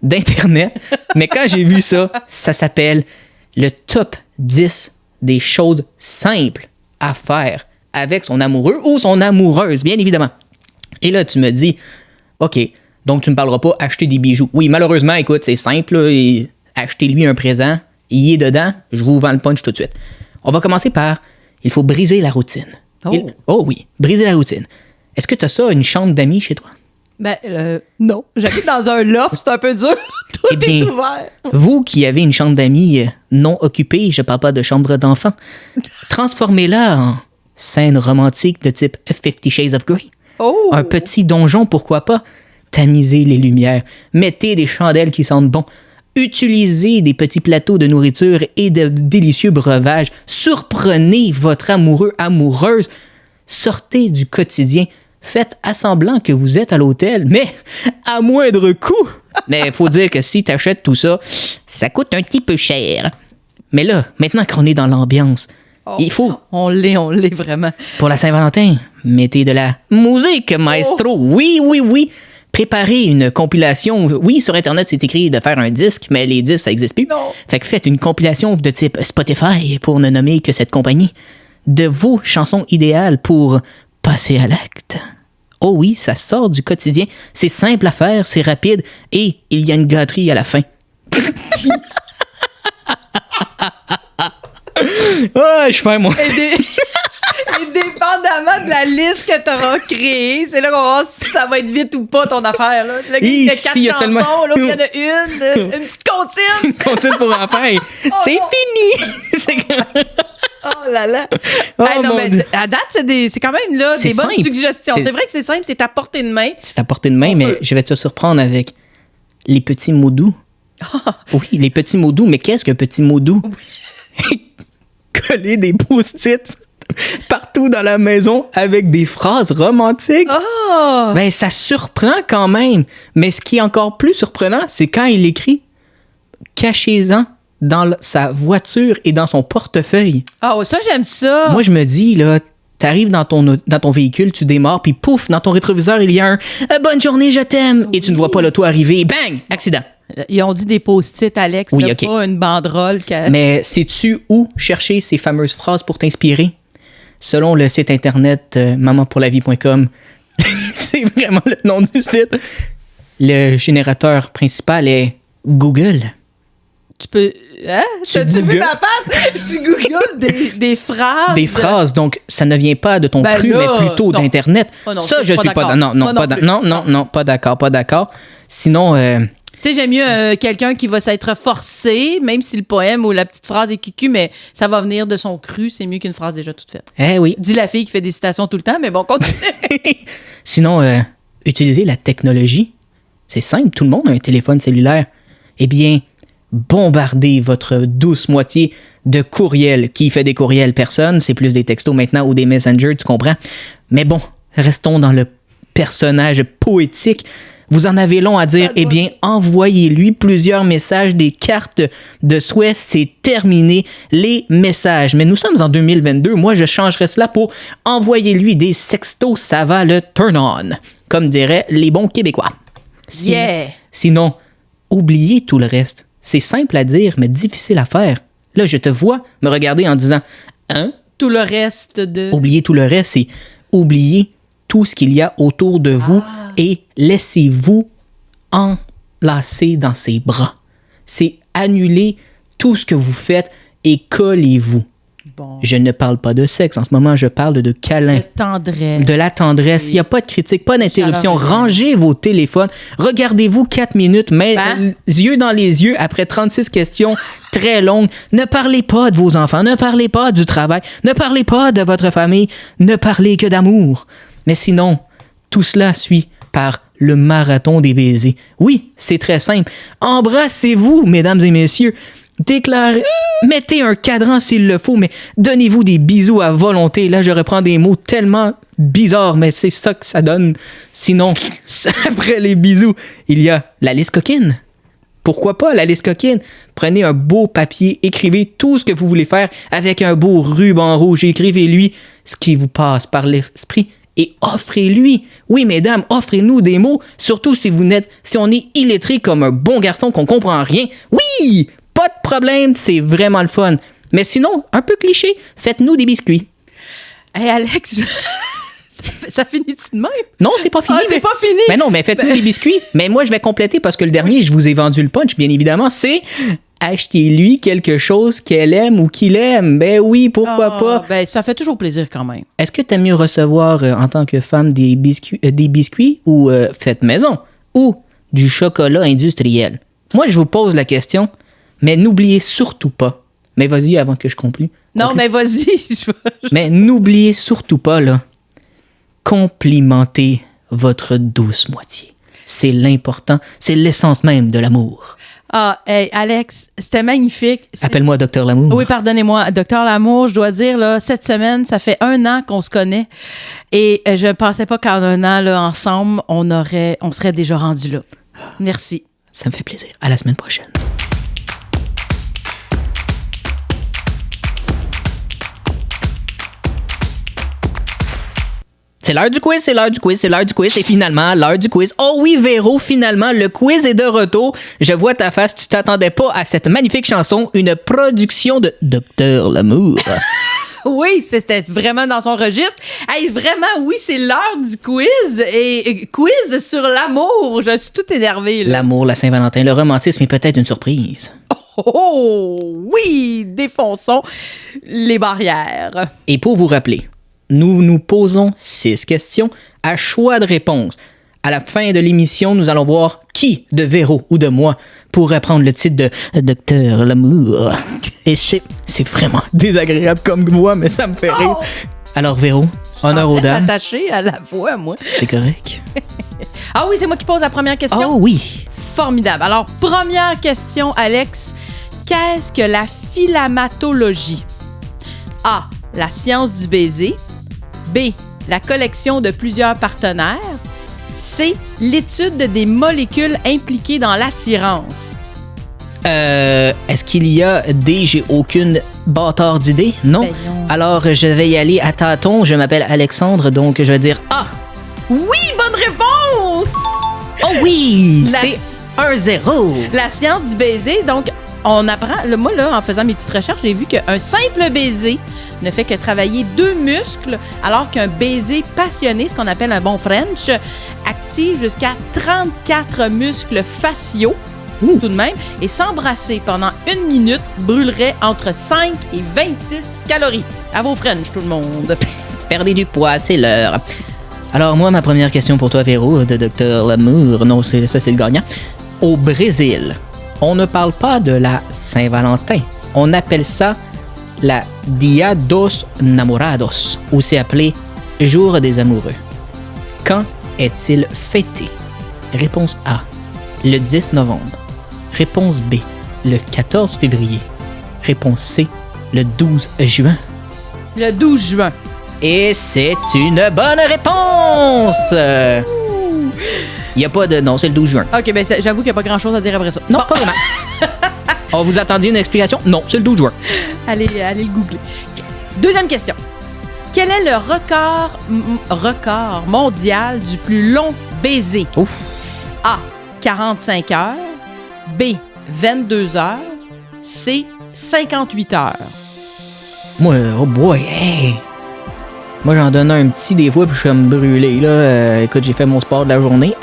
d'Internet, mais quand j'ai vu ça, ça s'appelle le top 10 des choses simples à faire avec son amoureux ou son amoureuse, bien évidemment. Et là, tu me dis, OK, donc tu ne me parleras pas acheter des bijoux. Oui, malheureusement, écoute, c'est simple, là, achetez-lui un présent, il est dedans, je vous vends le punch tout de suite. On va commencer par, il faut briser la routine. Oh oui, briser la routine. Est-ce que tu as ça, une chambre d'amis chez toi? Ben, non. J'habite dans un loft, c'est un peu dur. Tout est ouvert. Vous qui avez une chambre d'amis non occupée, je parle pas de chambre d'enfant, transformez-la en scène romantique de type 50 Shades of Grey. Oh. Un petit donjon, pourquoi pas? Tamisez les lumières. Mettez des chandelles qui sentent bon. Utilisez des petits plateaux de nourriture et de délicieux breuvages. Surprenez votre amoureux, amoureuse. Sortez du quotidien. Faites à semblant que vous êtes à l'hôtel, mais à moindre coût. Mais il faut dire que si tu achètes tout ça, ça coûte un petit peu cher. Mais là, maintenant qu'on est dans l'ambiance, il faut... On l'est vraiment. Pour la Saint-Valentin, mettez de la musique, maestro. Oui. Préparez une compilation. Oui, sur Internet, c'est écrit de faire un disque, mais les disques, ça n'existe plus. Non. Fait que faites une compilation de type Spotify, pour ne nommer que cette compagnie, de vos chansons idéales pour... passer à l'acte. Oh oui, ça sort du quotidien. C'est simple à faire, c'est rapide et il y a une gâterie à la fin. Je fais moi. Et dépendamment de la liste que tu auras créée, c'est là qu'on va voir si ça va être vite ou pas ton affaire. Là. Là, il y a 4 chansons, là, il y en a une petite comptine. Une comptine pour enfants. C'est fini. Oh là là! Non, mais à date, c'est quand même là, des bonnes suggestions. C'est vrai que c'est simple, c'est à portée de main. C'est à portée de main, mais je vais te surprendre avec les petits mots doux. Oui, les petits mots doux. Mais qu'est-ce qu'un petit mot doux? Coller des post-it partout dans la maison avec des phrases romantiques. Oh! Ben, ça surprend quand même. Mais ce qui est encore plus surprenant, c'est quand il écrit « Cachez-en dans sa voiture et dans son portefeuille. » Oh, ça, j'aime ça. Moi, je me dis, là, t'arrives dans ton véhicule, tu démarres, puis pouf, dans ton rétroviseur, il y a un « Bonne journée, je t'aime » et tu ne vois pas l'auto arriver. Bang! Accident. Ils ont dit des post-it, Alex, oui, okay. Pas une banderole. Mais sais-tu où chercher ces fameuses phrases pour t'inspirer? Selon le site internet mamanpourlavie.com, c'est vraiment le nom du site, le générateur principal est Google. Tu peux... Hein? T'as-tu vu ma face? Tu googles des phrases. Des phrases, donc ça ne vient pas de ton cru, mais plutôt d'Internet. Oh non, ça, je suis pas... Non, pas d'accord. Sinon... Tu sais, j'aime mieux quelqu'un qui va s'être forcé, même si le poème ou la petite phrase est cucu, mais ça va venir de son cru, c'est mieux qu'une phrase déjà toute faite. Eh oui. Dis la fille qui fait des citations tout le temps, mais bon, continue. Sinon, utiliser la technologie, c'est simple, tout le monde a un téléphone cellulaire. Eh bien, bombardez votre douce moitié de courriels. Qui fait des courriels? Personne, c'est plus des textos maintenant ou des messengers, tu comprends? Mais bon, restons dans le personnage poétique. Vous en avez long à dire, eh bien, envoyez-lui plusieurs messages, des cartes de souhait, c'est terminé, les messages. Mais nous sommes en 2022, moi je changerais cela pour envoyez-lui des sextos, ça va le turn on, comme diraient les bons Québécois. Sinon, oubliez tout le reste. C'est simple à dire, mais difficile à faire. Là, je te vois me regarder en disant, hein? Tout le reste de... Oubliez tout le reste, c'est oublier tout ce qu'il y a autour de vous et laissez-vous enlacer dans ses bras. C'est annuler tout ce que vous faites et collez-vous. Bon. Je ne parle pas de sexe. En ce moment, je parle de câlin. De tendresse. De la tendresse. Il n'y a pas de critique, pas d'interruption. Rangez vos téléphones. Regardez-vous 4 minutes, mais yeux dans les yeux, après 36 questions très longues. Ne parlez pas de vos enfants. Ne parlez pas du travail. Ne parlez pas de votre famille. Ne parlez que d'amour. Mais sinon, tout cela suit par le marathon des baisers. Oui, c'est très simple. Embrassez-vous, mesdames et messieurs. Déclarez, mettez un cadran s'il le faut, mais donnez-vous des bisous à volonté. Là, je reprends des mots tellement bizarres, mais c'est ça que ça donne. Sinon, après les bisous, il y a la liste coquine. Pourquoi pas la liste coquine? Prenez un beau papier, écrivez tout ce que vous voulez faire avec un beau ruban rouge. Écrivez-lui ce qui vous passe par l'esprit et offrez-lui. Oui, mesdames, offrez-nous des mots, surtout si on est illettré comme un bon garçon qu'on comprend rien. Oui! Pas de problème, c'est vraiment le fun. Mais sinon, un peu cliché, faites-nous des biscuits. Hey Alex, ça finit-tu de même? Non, c'est pas fini. Ah, c'est pas fini? Mais non, mais faites-nous des biscuits. Mais moi, je vais compléter parce que le dernier, je vous ai vendu le punch, bien évidemment, c'est achetez-lui quelque chose qu'elle aime ou qu'il aime. Ben oui, pourquoi pas? Ben, ça fait toujours plaisir quand même. Est-ce que t'aimes mieux recevoir, en tant que femme, des biscuits ou faites maison ou du chocolat industriel? Moi, je vous pose la question. Mais n'oubliez surtout pas, mais vas-y avant que je conclue. Non, mais vas-y. Mais n'oubliez surtout pas, là, complimentez votre douce moitié. C'est l'important, c'est l'essence même de l'amour. Ah, hey, Alex, c'était magnifique. Appelle-moi Docteur Lamour. Oui, pardonnez-moi, Docteur Lamour, je dois dire, là, cette semaine, ça fait 1 an qu'on se connaît et je ne pensais pas qu'en 1 an, là, ensemble, on serait déjà rendu là. Merci. Ça me fait plaisir. À la semaine prochaine. C'est l'heure du quiz, et finalement, l'heure du quiz. Oh oui, Véro, finalement, le quiz est de retour. Je vois ta face, tu t'attendais pas à cette magnifique chanson, une production de Docteur Lamour. Oui, c'était vraiment dans son registre. Hey, vraiment, oui, c'est l'heure du quiz. Et quiz sur l'amour. Je suis toute énervée. Là. L'amour, la Saint-Valentin, le romantisme est peut-être une surprise. Oh, oui, défonçons les barrières. Et pour vous rappeler, nous nous posons 6 questions à choix de réponse. À la fin de l'émission, nous allons voir qui, de Véro ou de moi, pourrait prendre le titre de Docteur Lamour. Et c'est vraiment désagréable comme voix, mais ça me fait rire. Alors Véro, Honneur aux dames. Attaché à la voix, moi. C'est correct. Ah oui, c'est moi qui pose la première question? Oh oui. Formidable. Alors, première question, Alex. Qu'est-ce que la philamatologie? A. La science du baiser. B. La collection de plusieurs partenaires. C. L'étude des molécules impliquées dans l'attirance. Est-ce qu'il y a D? J'ai aucune bâtard d'idée. Non. Ben non. Alors, je vais y aller à tâtons. Je m'appelle Alexandre, donc je vais dire A. Oui, bonne réponse! Oh oui! La- C'est 1-0. La science du baiser, donc, on apprend... Moi, là, en faisant mes petites recherches, j'ai vu qu'un simple baiser ne fait que travailler 2 muscles, alors qu'un baiser passionné, ce qu'on appelle un bon French, active jusqu'à 34 muscles faciaux, tout de même, et s'embrasser pendant 1 minute brûlerait entre 5 et 26 calories. À vos French, tout le monde. Perdez du poids, c'est l'heure. Alors moi, ma première question pour toi, Véro, de Dr Lamour, non, c'est le gagnant. Au Brésil, on ne parle pas de la Saint-Valentin. On appelle ça la Dia dos Namorados, ou c'est appelé Jour des amoureux. Quand est-il fêté? Réponse A, le 10 novembre. Réponse B, le 14 février. Réponse C, le 12 juin. Le 12 juin. Et c'est une bonne réponse! Il n'y a pas de... Non, c'est le 12 juin. OK, ben j'avoue qu'il n'y a pas grand-chose à dire après ça. Non, pas vraiment. On vous attendiez une explication? Non, c'est le 12 juin. Allez le googler. Deuxième question. Quel est le record mondial du plus long baiser? Ouf. A. 45 heures. B. 22 heures. C. 58 heures. Moi, oh boy, hey! Moi, j'en donne un petit des fois, puis je suis me brûler, là. Écoute, j'ai fait mon sport de la journée.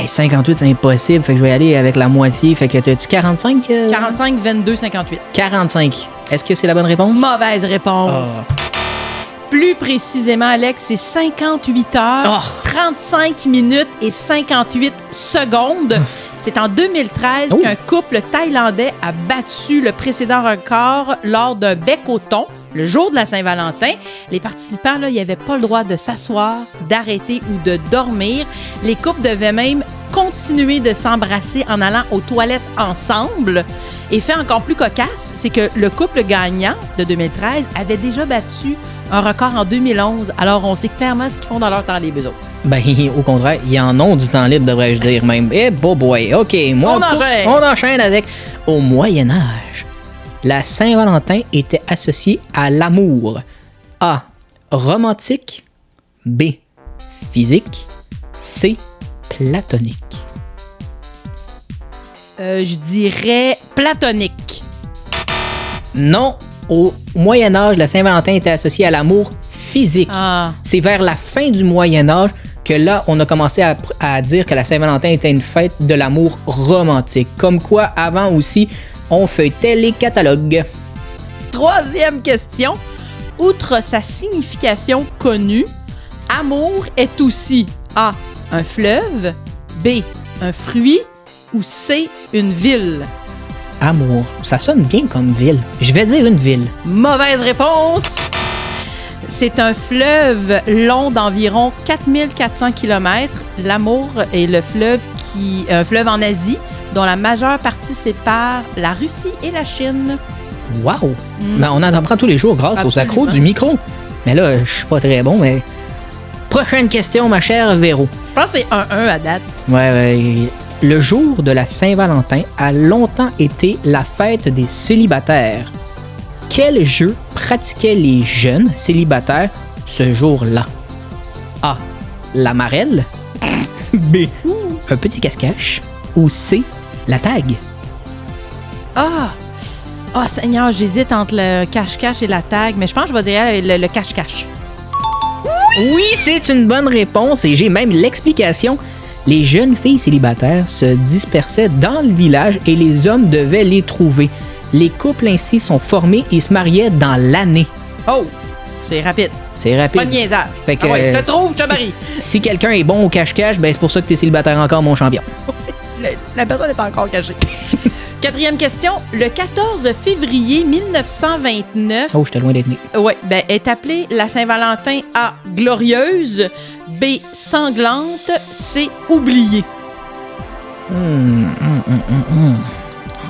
58, c'est impossible, fait que je vais y aller avec la moitié. Fait que t'as-tu 45? 45, 22, 58. 45. Est-ce que c'est la bonne réponse? Mauvaise réponse. Oh. Plus précisément, Alex, c'est 58 heures, 35 minutes et 58 secondes. C'est en 2013 qu'un couple thaïlandais a battu le précédent record lors d'un bec au thon, le jour de la Saint-Valentin. Les participants, là, ils n'avaient pas le droit de s'asseoir, d'arrêter ou de dormir. Les couples devaient même continuer de s'embrasser en allant aux toilettes ensemble. Et fait encore plus cocasse, c'est que le couple gagnant de 2013 avait déjà battu un record en 2011. Alors, on sait clairement ce qu'ils font dans leur temps libre, eux autres. Ben, au contraire, ils en ont du temps libre, devrais-je dire même. Eh, boy, OK, moi, on enchaîne avec... Au Moyen-Âge, la Saint-Valentin était associée à l'amour. A. Romantique. B. Physique. C. Platonique. Je dirais platonique. Non, au Moyen-Âge, la Saint-Valentin était associée à l'amour physique. Ah. C'est vers la fin du Moyen-Âge que là, on a commencé à dire que la Saint-Valentin était une fête de l'amour romantique. Comme quoi, avant aussi, on feuilletait les catalogues. Troisième question. Outre sa signification connue, amour est aussi A. un fleuve, B. un fruit ou C. une ville. Amour, ça sonne bien comme ville. Je vais dire une ville. Mauvaise réponse. C'est un fleuve long d'environ 4400 km. L'amour est un fleuve en Asie dont la majeure partie sépare la Russie et la Chine. Wow! Ben, on en apprend tous les jours grâce aux accros du micro. Mais là, je suis pas très bon, mais... Prochaine question, ma chère Véro. Je pense que c'est 1-1 à date. Ouais. Le jour de la Saint-Valentin a longtemps été la fête des célibataires. Quel jeu pratiquaient les jeunes célibataires ce jour-là? A. La marelle. B. Un petit cache-cache. Ou C. La tag. Ah, Seigneur, j'hésite entre le cache-cache et la tag, mais je pense que je vais dire le cache-cache. Oui, c'est une bonne réponse et j'ai même l'explication. Les jeunes filles célibataires se dispersaient dans le village et les hommes devaient les trouver. Les couples ainsi sont formés et se mariaient dans l'année. Oh, c'est rapide. C'est rapide. Pas de niaisage. Fait que, je te trouve, je te marie. Si quelqu'un est bon au cache-cache, ben c'est pour ça que t'es célibataire encore, mon champion. La personne est encore cachée. 4e question. Le 14 février 1929... Oh, j'étais loin d'être né. Oui, est appelée la Saint-Valentin A. Glorieuse, B. Sanglante, C. Oubliée. En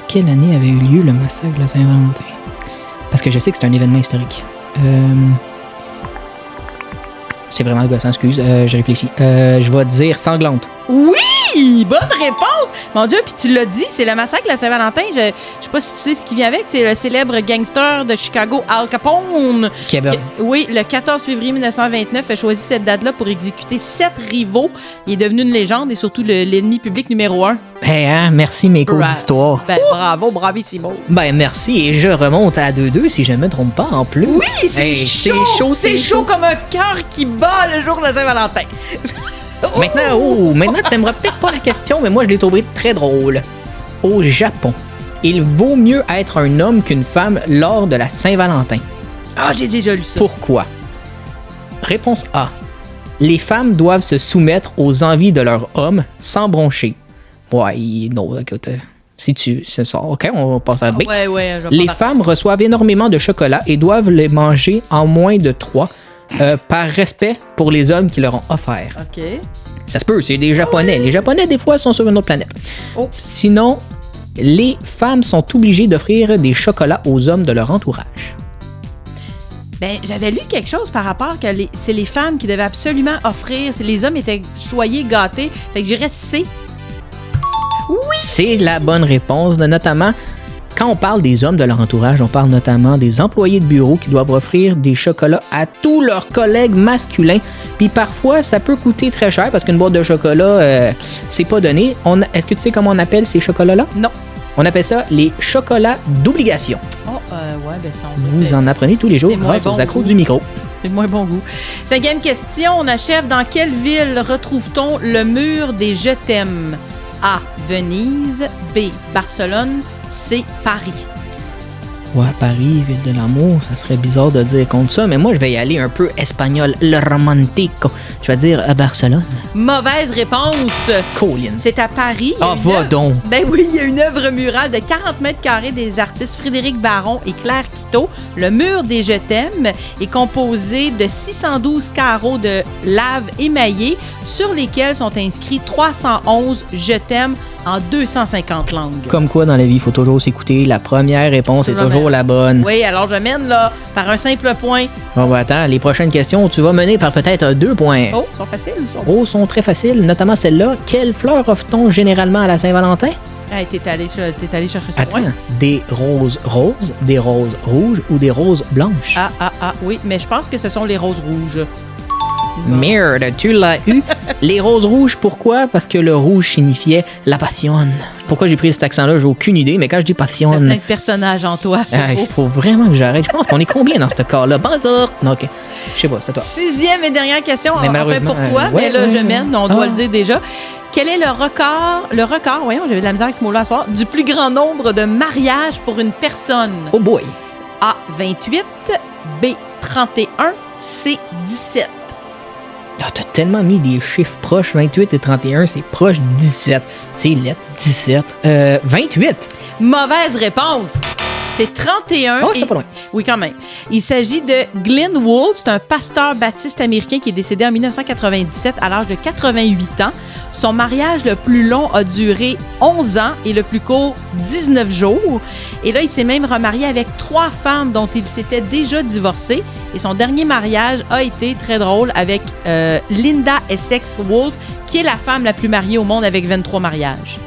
quelle année avait eu lieu le massacre de la Saint-Valentin? Parce que je sais que c'est un événement historique. C'est vraiment gossant, excuse, je réfléchis. Je vais dire sanglante. Oui! Bonne réponse! Mon Dieu, puis tu l'as dit, c'est le massacre de la Saint-Valentin. Je sais pas si tu sais ce qui vient avec, c'est le célèbre gangster de Chicago, Al Capone. Kevin. Oui, le 14 février 1929 a choisi cette date-là pour exécuter 7 rivaux. Il est devenu une légende et surtout l'ennemi public numéro 1. Hey, hein, merci mes cours d'histoire. Bravo, bravissimo. Merci, et je remonte à 2-2 si je ne me trompe pas en plus. Oui, c'est chaud. C'est chaud comme un cœur qui bat le jour de la Saint-Valentin. Maintenant, t'aimerais peut-être pas la question, mais moi, je l'ai trouvé très drôle. Au Japon, il vaut mieux être un homme qu'une femme lors de la Saint-Valentin. Ah, j'ai déjà lu ça. Pourquoi? Réponse A. Les femmes doivent se soumettre aux envies de leur homme sans broncher. Ouais, non, écoute, si tu... C'est ça, OK, on va passer à B. Ouais, les femmes reçoivent énormément de chocolat et doivent les manger en moins de 3 par respect pour les hommes qui leur ont offert. OK. Ça se peut, c'est des Japonais. Les Japonais, des fois, sont sur une autre planète. Oh. Sinon, les femmes sont obligées d'offrir des chocolats aux hommes de leur entourage. J'avais lu quelque chose par rapport que c'est les femmes qui devaient absolument offrir. Les hommes étaient choyés, gâtés. Fait que j'irais C. Oui! C'est la bonne réponse, notamment... Quand on parle des hommes de leur entourage, on parle notamment des employés de bureau qui doivent offrir des chocolats à tous leurs collègues masculins. Puis parfois, ça peut coûter très cher parce qu'une boîte de chocolat, c'est pas donné. Est-ce que tu sais comment on appelle ces chocolats-là? Non. On appelle ça les chocolats d'obligation. Oh, ça Vous en apprenez tous les jours grâce aux accros du micro. C'est moins bon goût. 5e question, on achève. Dans quelle ville retrouve-t-on le mur des Je t'aime? A. Venise. B. Barcelone. C. Paris. Ouais, Paris, ville de l'amour, ça serait bizarre de dire contre ça, mais moi, je vais y aller un peu espagnol, le romantico. Je vais dire à Barcelone. Mauvaise réponse. Colin. C'est à Paris. Ah, va donc. Ben oui, il y a une œuvre murale de 40 mètres carrés des artistes Frédéric Baron et Claire Quito. Le mur des Je t'aime est composé de 612 carreaux de lave émaillés sur lesquels sont inscrits 311 Je t'aime en 250 langues. Comme quoi, dans la vie, il faut toujours s'écouter. La première réponse est toujours la bonne. Oui, alors je mène là par un simple point. Bon, attends, les prochaines questions, tu vas mener par peut-être 2 points. Oh, sont faciles ou sont... Oh, sont très faciles, notamment celle-là. Quelles fleurs offre-t-on généralement à la Saint-Valentin? Hey, t'es allé chercher ce point. Attends, des roses roses, des roses rouges ou des roses blanches? Oui, mais je pense que ce sont les roses rouges. Merde, tu l'as eu. Les roses rouges, pourquoi? Parce que le rouge signifiait la passion. Pourquoi j'ai pris cet accent-là, j'ai aucune idée, mais quand je dis passion... Il y a plein de personnages en toi. Il faut vraiment que j'arrête. Je pense qu'on est combien dans ce cas-là? Bonjour! Non, OK. Je sais pas, c'est à toi. 6e et dernière question, mais enfin pour toi, mais là, je mène, on doit le dire déjà. Quel est le record, voyons, j'avais de la misère avec ce mot-là ce soir, du plus grand nombre de mariages pour une personne? Oh boy! A, 28, B, 31, C, 17. Ah, t'as tellement mis des chiffres proches, 28 et 31, c'est proche 17. C'est lettre, 17. 28. Mauvaise réponse. C'est 31. Oh, je suis pas loin. Oui, quand même. Il s'agit de Glenn Wolfe. C'est un pasteur baptiste américain qui est décédé en 1997 à l'âge de 88 ans. Son mariage le plus long a duré 11 ans et le plus court 19 jours. Et là, il s'est même remarié avec 3 femmes dont il s'était déjà divorcé. Et son dernier mariage a été très drôle avec Linda Essex Wolfe, qui est la femme la plus mariée au monde avec 23 mariages.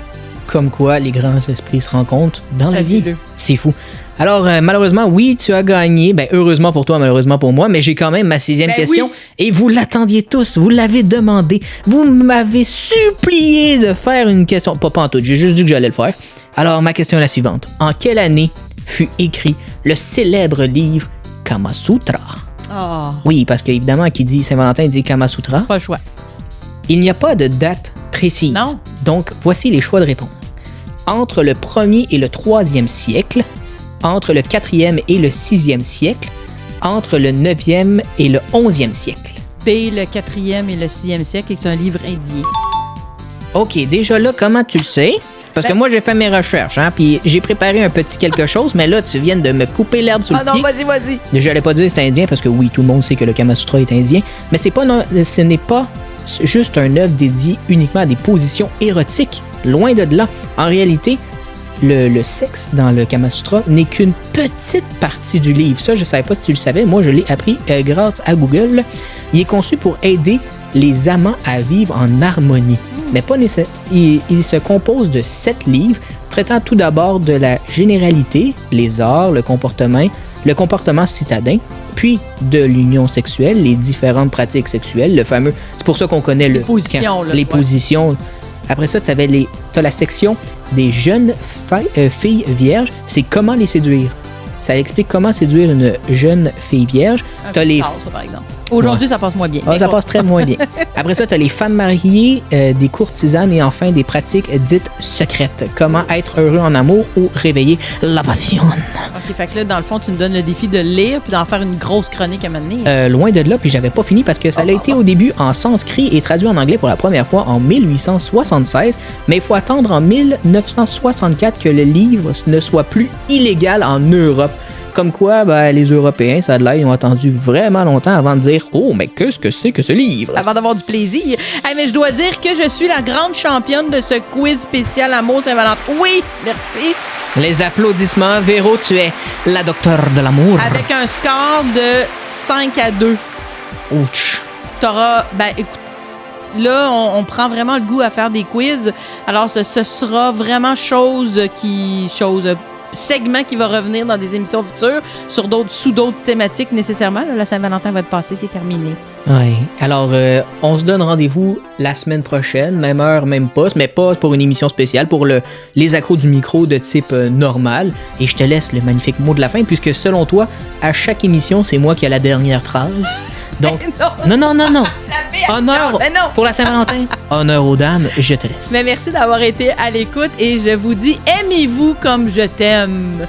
Comme quoi, les grands esprits se rencontrent dans la vie. Fabuleux. C'est fou. Alors, malheureusement, oui, tu as gagné. Ben, heureusement pour toi, malheureusement pour moi, mais j'ai quand même ma 6e question. Oui. Et vous l'attendiez tous, vous l'avez demandé. Vous m'avez supplié de faire une question. Pas en tout, j'ai juste dit que j'allais le faire. Alors, ma question est la suivante. En quelle année fut écrit le célèbre livre Kama Sutra? Oh. Oui, parce qu'évidemment, qui dit Saint-Valentin dit Kama Sutra. Pas le choix. Il n'y a pas de date précise. Non. Donc, voici les choix de réponse. Entre le 1er et le 3e siècle, entre le 4e et le 6e siècle, entre le 9e et le 11e siècle. B, le 4e et le 6e siècle, et c'est un livre indien. OK, déjà là, comment tu le sais? Parce que moi, j'ai fait mes recherches, hein, puis j'ai préparé un petit quelque chose, mais là, tu viens de me couper l'herbe sous le pied. Ah non, vas-y. Je n'allais pas dire que c'est indien, parce que oui, tout le monde sait que le Kama Sutra est indien, mais ce n'est pas juste un œuvre dédié uniquement à des positions érotiques. Loin de là. En réalité, le sexe dans le Kama Sutra n'est qu'une petite partie du livre. Ça, je ne savais pas si tu le savais. Moi, je l'ai appris grâce à Google. Il est conçu pour aider les amants à vivre en harmonie. Mais pas nécessairement. Il se compose de 7 livres traitant tout d'abord de la généralité, les arts, le comportement citadin, puis de l'union sexuelle, les différentes pratiques sexuelles, le fameux... C'est pour ça qu'on connaît les positions. Après ça, tu as la section des jeunes filles vierges. C'est comment les séduire. Ça explique comment séduire une jeune fille vierge. Ça, par exemple. Aujourd'hui, ça passe moins bien. Ça passe très moins bien. Après ça, tu as les femmes mariées, des courtisanes et enfin des pratiques dites secrètes. Comment être heureux en amour ou réveiller la passion. OK, fait que là, dans le fond, tu nous donnes le défi de lire puis d'en faire une grosse chronique à un moment donné. Loin de là, puis j'avais pas fini parce que ça a été au début en sanskrit et traduit en anglais pour la première fois en 1876, mais il faut attendre en 1964 que le livre ne soit plus illégal en Europe. Comme quoi, les Européens, ça a de l'air, ils ont attendu vraiment longtemps avant de dire « Oh, mais qu'est-ce que c'est que ce livre? » Avant d'avoir du plaisir. Hey, mais je dois dire que je suis la grande championne de ce quiz spécial Amour Saint-Valentin. Oui, merci. Les applaudissements. Véro, tu es la docteure de l'amour. Avec un score de 5-2. Ouch. T'auras... écoute, là, on prend vraiment le goût à faire des quiz. Alors, ce sera vraiment segment qui va revenir dans des émissions futures sous d'autres thématiques nécessairement. Là, la Saint-Valentin va te passer, c'est terminé. Oui. Alors, on se donne rendez-vous la semaine prochaine, même heure, même poste, mais pas pour une émission spéciale, pour les accros du micro de type normal. Et je te laisse le magnifique mot de la fin, puisque selon toi, à chaque émission, c'est moi qui ai la dernière phrase. Donc, non. Honneur pour la Saint-Valentin. Honneur aux dames, je te laisse. Mais merci d'avoir été à l'écoute et je vous dis, aimez-vous comme je t'aime.